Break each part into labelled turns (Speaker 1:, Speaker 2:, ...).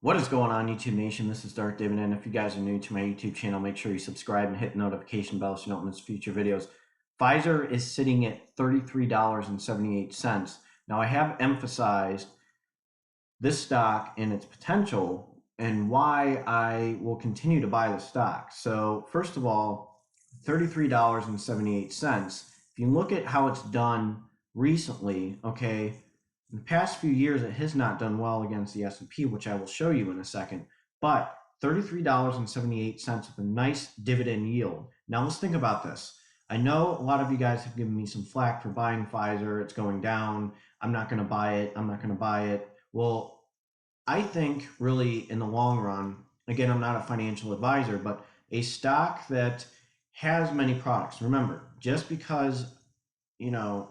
Speaker 1: What is going on, YouTube Nation? This is Darth Dividend. If you guys are new to my YouTube channel, make sure you subscribe and hit the notification bell so you don't miss future videos. Pfizer is sitting at $33.78. Now, I have emphasized this stock and its potential and why I will continue to buy the stock. So, first of all, $33.78. If you look at how it's done recently, okay, in the past few years, it has not done well against the S&P, which I will show you in a second, but $33.78 with a nice dividend yield. Now let's think about this. I know a lot of you guys have given me some flack for buying Pfizer. It's going down. I'm not going to buy it. I'm not going to buy it. Well, I think really in the long run, again, I'm not a financial advisor, but a stock that has many products. Remember, just because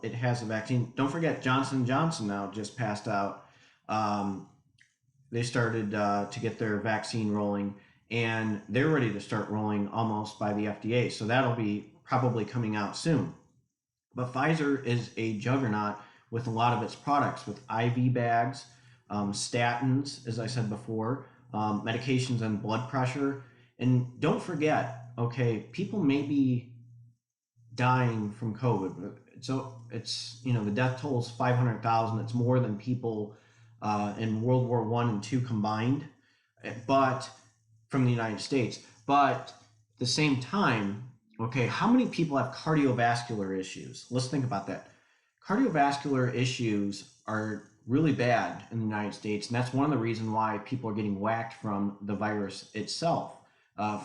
Speaker 1: it has a vaccine. Don't forget, Johnson & Johnson now just passed out. They started to get their vaccine rolling, and they're ready to start rolling almost by the FDA. So that'll be probably coming out soon. But Pfizer is a juggernaut with a lot of its products, with IV bags, statins, as I said before, medications and blood pressure. And don't forget, okay, people may be dying from COVID. So it's, the death toll is 500,000. It's more than people in World War I and II combined, but from the United States. But at the same time, okay, how many people have cardiovascular issues? Let's think about that. Cardiovascular issues are really bad in the United States, and that's one of the reasons why people are getting whacked from the virus itself,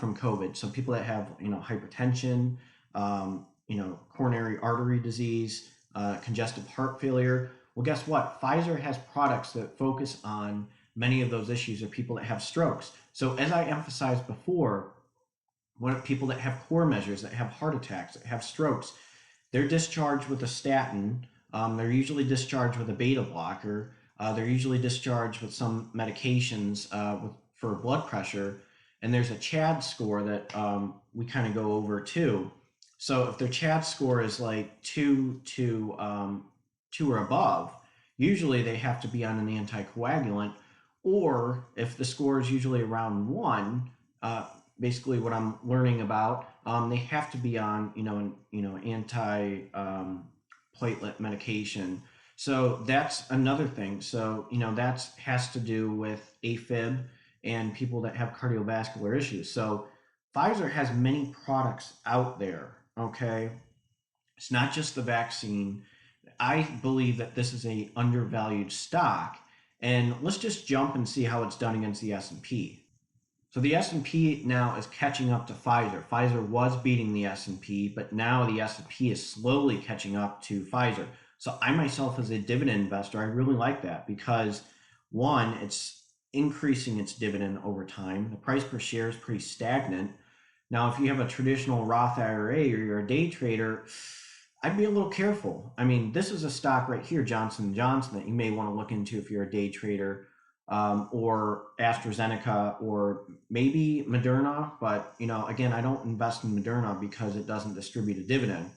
Speaker 1: from COVID. So people that have, hypertension, coronary artery disease, congestive heart failure. Well, guess what? Pfizer has products that focus on many of those issues, or people that have strokes. So as I emphasized before, what people that have core measures, that have heart attacks, that have strokes, they're discharged with a statin. They're usually discharged with a beta blocker. They're usually discharged with some medications for blood pressure. And there's a CHAD score that we kind of go over too. So if their CHAD score is like 2 or above, usually they have to be on an anticoagulant. Or if the score is usually around 1, basically what I'm learning about, they have to be on anti platelet medication. So that's another thing. So that has to do with AFib and people that have cardiovascular issues. So Pfizer has many products out there. Okay, it's not just the vaccine. I believe that this is a undervalued stock, and let's just jump and see how it's done against the S&P. So the S&P now is catching up to Pfizer. Pfizer was beating the S&P, but now the S&P is slowly catching up to Pfizer. So I myself, as a dividend investor, I really like that because one, it's increasing its dividend over time. The price per share is pretty stagnant. Now, if you have a traditional Roth IRA or you're a day trader, I'd be a little careful. I mean, this is a stock right here, Johnson & Johnson, that you may want to look into if you're a day trader, or AstraZeneca, or maybe Moderna. But, again, I don't invest in Moderna because it doesn't distribute a dividend.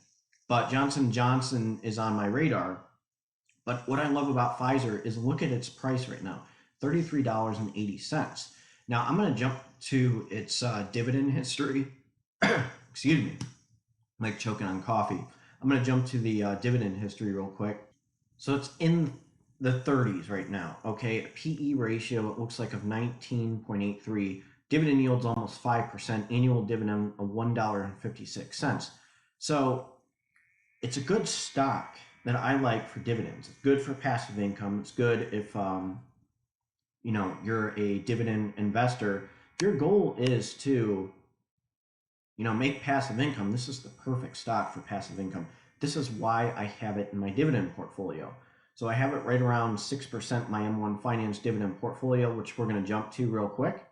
Speaker 1: But Johnson & Johnson is on my radar. But what I love about Pfizer is look at its price right now, $33.80. Now, I'm going to jump to its dividend history. Excuse me, I'm like choking on coffee. I'm going to jump to the dividend history real quick. So it's in the 30s right now. Okay, a PE ratio, it looks like, of 19.83. Dividend yield's almost 5%. Annual dividend of $1.56. So it's a good stock that I like for dividends. It's good for passive income. It's good if you're a dividend investor. If your goal is to, make passive income, this is the perfect stock for passive income. This is why I have it in my dividend portfolio. So I have it right around 6%, my M1 Finance dividend portfolio, which we're going to jump to real quick.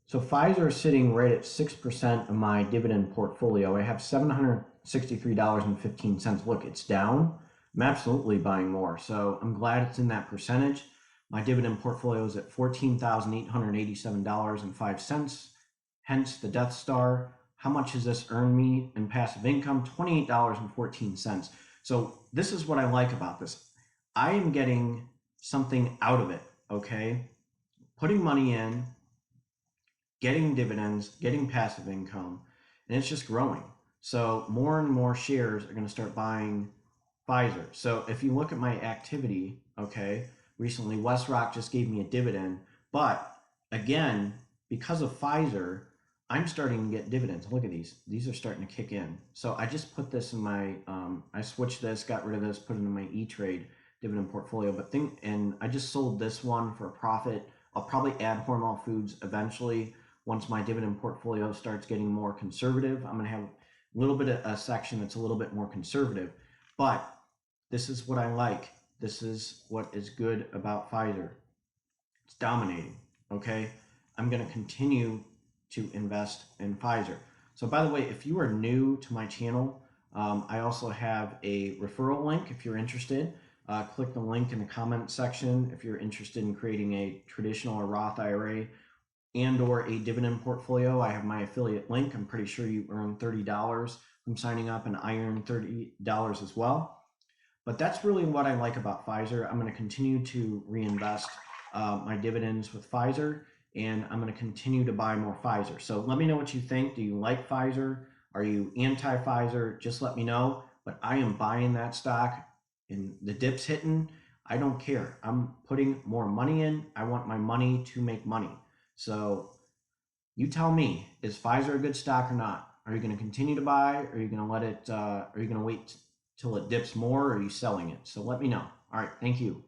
Speaker 1: So Pfizer is sitting right at 6% of my dividend portfolio. I have $763.15. Look, it's down. I'm absolutely buying more. So I'm glad it's in that percentage. My dividend portfolio is at $14,887.05. Hence the Death Star. How much has this earned me in passive income? $28.14. So this is what I like about this. I am getting something out of it, okay? putting money in, getting dividends, getting passive income, and it's just growing. So more and more shares are going to start buying Pfizer. So if you look at my activity, okay, recently WestRock just gave me a dividend, but again, because of Pfizer, I'm starting to get dividends. Look at these; these are starting to kick in. So I just put this in my, I switched this, got rid of this, put it in my E-Trade dividend portfolio. And I just sold this one for a profit. I'll probably add Hormel Foods eventually once my dividend portfolio starts getting more conservative. I'm going to have a little bit of a section that's a little bit more conservative, but this is what I like. This is what is good about Pfizer. It's dominating. Okay. I'm going to continue to invest in Pfizer. So, by the way, if you are new to my channel, I also have a referral link if you're interested. Click the link in the comment section if you're interested in creating a traditional or Roth IRA and or a dividend portfolio. I have my affiliate link. I'm pretty sure you earn $30 from signing up, and I earn $30 as well. But that's really what I like about Pfizer. I'm going to continue to reinvest my dividends with Pfizer, and I'm going to continue to buy more Pfizer. So let me know what you think. Do you like Pfizer? Are you anti-Pfizer? Just let me know. But I am buying that stock, and the dip's hitting. I don't care. I'm putting more money in. I want my money to make money. So you tell me, is Pfizer a good stock or not? Are you going to continue to buy? Are you going to let it? Are you going to wait till it dips more? Or are you selling it? So let me know. All right. Thank you.